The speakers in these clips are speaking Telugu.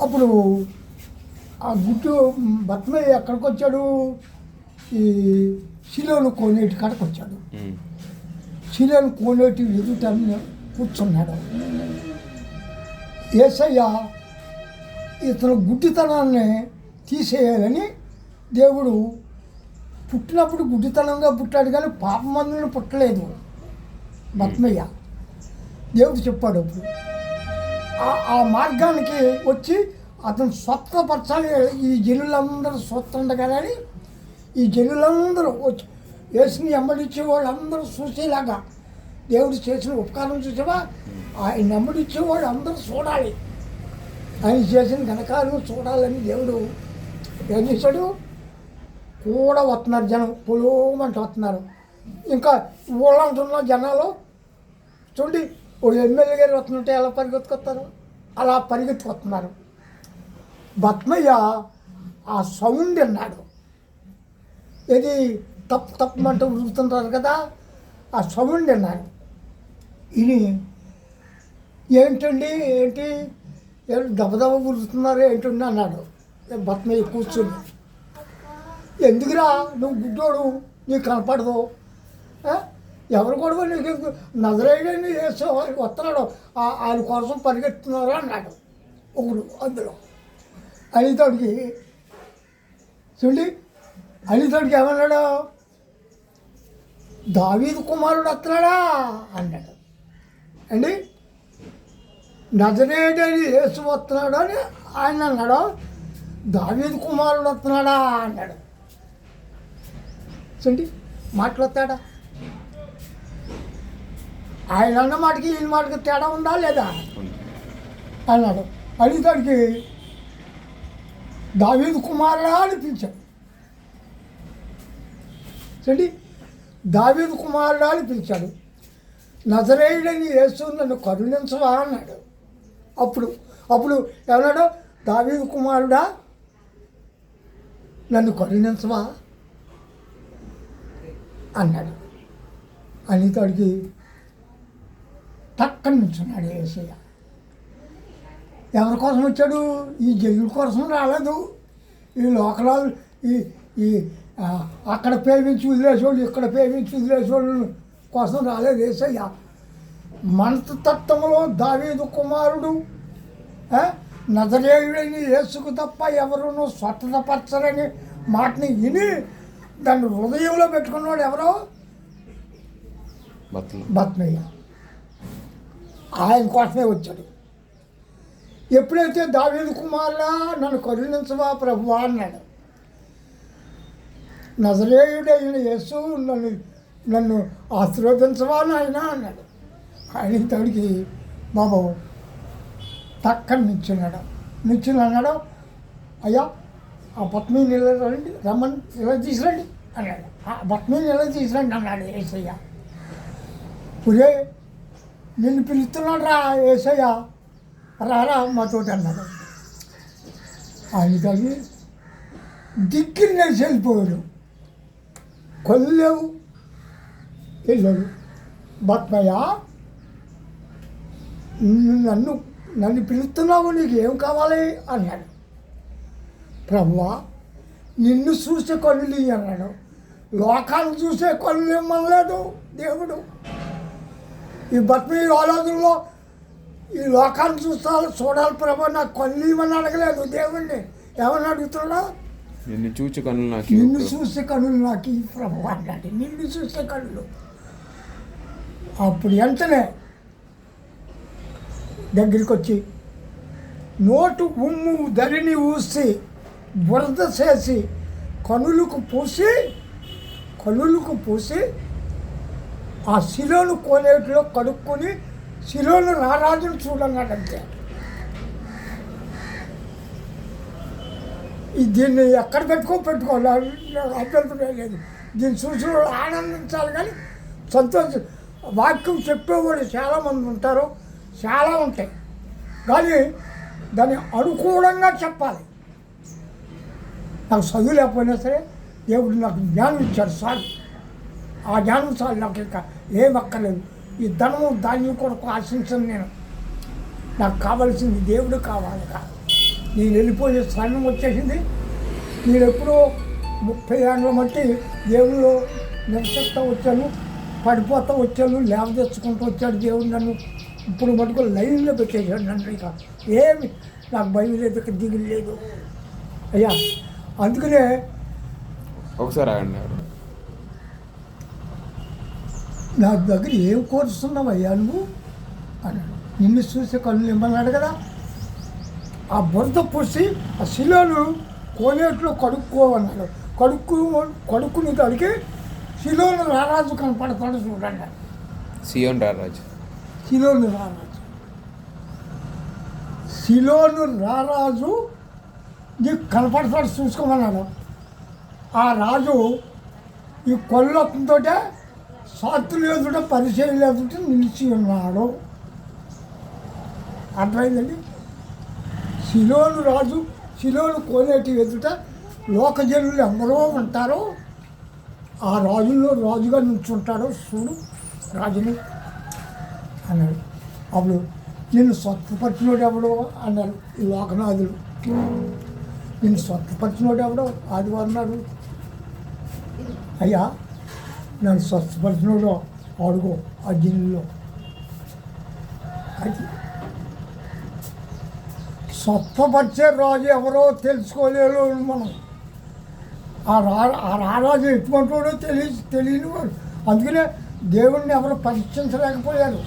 అప్పుడు ఆ గుడ్డు బత్మయ్య ఎక్కడికి వచ్చాడు, ఈ శిలోను కోనేటి కాడకు వచ్చాడు. శిలోను కోనేటి ఎదుట కూర్చున్నాడు. యేసయ్య ఇతను గుడ్డితనాన్ని తీసేయాలని దేవుడు పుట్టినప్పుడు గుడ్డితనంగా పుట్టాడు, కానీ పాపమందుని పుట్టలేదు బత్మయ్య. దేవుడు చెప్పాడు అప్పుడు ఆ మార్గానికి వచ్చి అతను స్వస్థపరచాలి. ఈ జనులందరూ స్వతండగానే ఈ జనులందరూ వచ్చి యేసుని వెంబడించే వాళ్ళందరూ చూసేలాగా దేవుడు చేసిన ఉపకారం చూసావా, ఆయన వెంబడించే వాళ్ళు అందరూ చూడాలి, ఆయన చేసిన ఘనకార్యం చూడాలని దేవుడు ఏం చేశాడు. కూడా వస్తున్నారు జనం, పొలోమంటూ వస్తున్నారు. ఇంకా ఊళ్ళంటున్న జనాలు చూడండి, ఓ ఎమ్మెల్యే గారు వస్తుంటే ఎలా పరిగెత్తుకొస్తారు, అలా పరిగెత్తుకొస్తున్నారు. బత్మయ్య ఆ సౌండ్ అన్నాడు, ఇది తప్పు తప్పమంటూ ఉరుకుతుంటారు కదా, ఆ సౌండ్ అన్నాడు. ఇది ఏంటండి ఏంటి దెబ్బదెబ్బ ఉరుకుతున్నారు ఏంటండి అన్నాడు. బత్మయ్య కూర్చొని, ఎందుకురా నువ్వు గుడ్డోడు నీకు కనపడదు, ఎవరు కూడా నీకు నజరేయుడని వేసి వస్తున్నాడు, ఆయన కోసం పరిగెత్తున్నారు అన్నాడు ఒకడు. అందులో అనితోడికి చూడండి, అనితోడికి ఏమన్నాడు, దావీదు కుమారుడు వస్తున్నాడా అన్నాడు అండి. నజరేయుడని యేసు వస్తున్నాడు అని ఆయన అన్నాడు, దావీదు కుమారుడు వస్తున్నాడా అన్నాడు. చూడండి మాట్లాడతాడా, ఆయన అన్న మాటకి ఈయన మాటకి తేడా ఉందా లేదా అన్నాడు. అడిగితాడికి దావీదు కుమారుడా అని పిలిచాడు. చూడండి, దావీదు కుమారుడా అని పిలిచాడు. నజరేయుడని యేసు నన్ను కరుణించవా అన్నాడు. అప్పుడు ఏమన్నాడు, దావీదు కుమారుడా నన్ను కరుణించవా అన్నాడు. అనితడికి టక్కని నుంచున్నాడు యేసయ్య. ఎవరి కోసం వచ్చాడు, ఈ జనుల కోసం రాలేదు. ఈ లోకలాలు ఈ అక్కడ ప్రేమించి వదిలేసేవాళ్ళు, ఇక్కడ ప్రేమించి వదిలేసేవాళ్ళు కోసం రాలేదు యేసయ్య. మనస్తత్వంలో దావీదు కుమారుడు నజరేయుడైన యేసుకు తప్ప ఎవరునూ స్వతంత్రపరచరని మాటని విని దాన్ని హృదయంలో పెట్టుకున్నాడు ఎవరో, బత్మయ్య. ఆయన కోసమే వచ్చాడు. ఎప్పుడైతే దావీదు కుమారుడా నన్ను కరుణించవా ప్రభువా అన్నాడు, నజరేయుడైన యేసు నన్ను ఆశీర్వదించవా నాయన అన్నాడు. ఆయన తడికి బాబు తక్కని నిల్చుని అన్నాడు, అయ్యా ఆ బత్మీని నిలరండి, రమ్మని ఇలా తీసురండి అన్నాడు. ఆ బత్మీని ఇలా తీసురండి అన్నాడు యేసయ్య. పురే నిన్ను పిలుస్తున్నాడు రా యేసయ్య, రారా మాతోటి అన్నాడు. ఆయన తల్లి దిక్కుని నడిచి వెళ్ళిపోయాడు. కొల్లేవు వెళ్ళాడు. బత్మయ్య నన్ను పిలుస్తున్నావు, నీకు ఏం కావాలి అన్నాడు. ప్రభువా నిన్ను చూసే కళ్ళు అన్నాడు. లోకాన్ని చూసే కళ్ళు ఇమ్మనలేదు దేవుడు. ఈ బత్మయ్య ఆలోచనలో ఈ లోకాన్ని చూడాలి ప్రభు, నాకు కళ్ళు ఇవ్వని అడగలేదు దేవుడిని. ఏమని అడుగుతున్నా, నిన్ను చూసే కళ్ళు నాకు ఈ ప్రభు అన్నాడు. నిన్ను చూసే కళ్ళు. అప్పుడు వెంటనే దగ్గరికి వచ్చి నోటు ఉమ్ము ధరిని ఊసి బురద చేసి కనులకు పూసి ఆ శిలోను కోనేటిలో కడుక్కొని శిలోను రారాజును చూడన్నాడంతే. దీన్ని ఎక్కడ పెట్టుకోవాలి అభ్యంతరం లేదు. దీన్ని చూసి ఆనందించాలి, కానీ వాక్యం చెప్పేవాళ్ళు చాలామంది ఉంటారు, చాలా ఉంటాయి, కానీ దాన్ని అనుకూలంగా చెప్పాలి. నాకు చదువు లేకపోయినా సరే దేవుడు నాకు జ్ఞానం ఇచ్చాడు చాలు. ఆ జ్ఞానం చాలు, నాకు ఇంకా ఏం అక్కర్లేదు. ఈ ధనము ధాన్యం కొరకు ఆశించను నేను. నాకు కావాల్సింది దేవుడు కావాలి కాదు. నేను వెళ్ళిపోయే సమయం వచ్చేసింది. నేను ఎప్పుడో 30 ఏళ్ళ మట్టి దేవుళ్ళు నిలసెత్తా వచ్చాను, పడిపోతూ వచ్చాను, లేవ తెచ్చుకుంటూ వచ్చాడు దేవుడు నన్ను. ఇప్పుడు మటుకు లైన్లో పెట్టేశాడు నన్ను. ఇక ఏమి నాకు భయం లేదు, ఇక దిగులు లేదు అయ్యా. అందుకనే ఒకసారి ఆగండి. నా దగ్గర ఏం కోరుస్తున్నావయ్యా నువ్వు అన్నాడు. నిన్ను చూసి కళ్ళు ఇమ్మన్నాడు కదా. ఆ బురద పూసి ఆ శిలోను కోనేట్లో కడుక్కోమన్నాడు. కడుక్కుని తడికి శిలోను రారాజు కనపడతాడు చూడండి. సియోన్ రారాజు, శిలోను రారాజు, శిలోను రారాజు నీకు కనపడతాడు చూసుకోమన్నాడు. ఆ రాజు ఈ కొల్లతో సాత్తులు ఎదుట పరిచయం ఎదుట నిలిచి ఉన్నాడు. అర్థమైందండి. శిలోను రాజు, శిలోను కోనేటి ఎదుట లోకజనులు ఎవరో ఉంటారో ఆ రాజుల్లో రాజుగా నిల్చుంటాడో చూడు రాజుని అన్నాడు. అప్పుడు నిన్ను స్వస్థపరిచినోడు ఎవడో అన్నారు ఈ లోకనాథులు. నిన్ను స్వస్థపరిచినోడు ఎవడో ఆదివారం నాడు. అయ్యా నన్ను స్వస్థపరిచినోడు అడుగు ఆ జిల్లులో. అది స్వస్థపరిచే రాజు ఎవరో తెలుసుకోలేరు మనం. ఆ రారాజు ఎటువంటి వాడో తెలియని వాడు. అందుకనే దేవుణ్ణి ఎవరు పరీక్షించలేకపోయారు.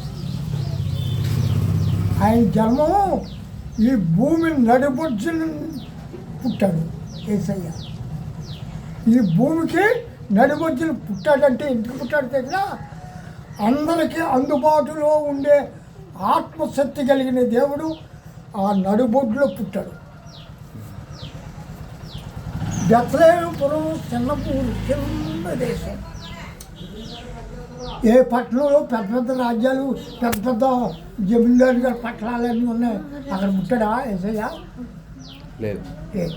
ఆయన జన్మము ఈ భూమి నడిబొడ్డున పుట్టాడు యేసయ్య. ఈ భూమికి నడిబొడ్డున పుట్టాడంటే ఎందుకు పుట్టాడు తెలిసిన? అందరికీ అందుబాటులో ఉండే ఆత్మశక్తి కలిగిన దేవుడు ఆ నడుబొడ్డులో పుట్టాడు. బెత్లెహేముపురం చిన్న ఊరు, చిన్న దేశం. ఏ పట్టణంలో పెద్ద పెద్ద రాజ్యాలు, పెద్ద పెద్ద జమీందారు గారి పట్టణాలన్నీ ఉన్నాయి. అక్కడ పుట్టాడా యేసయ్య? లేదు. లేదు.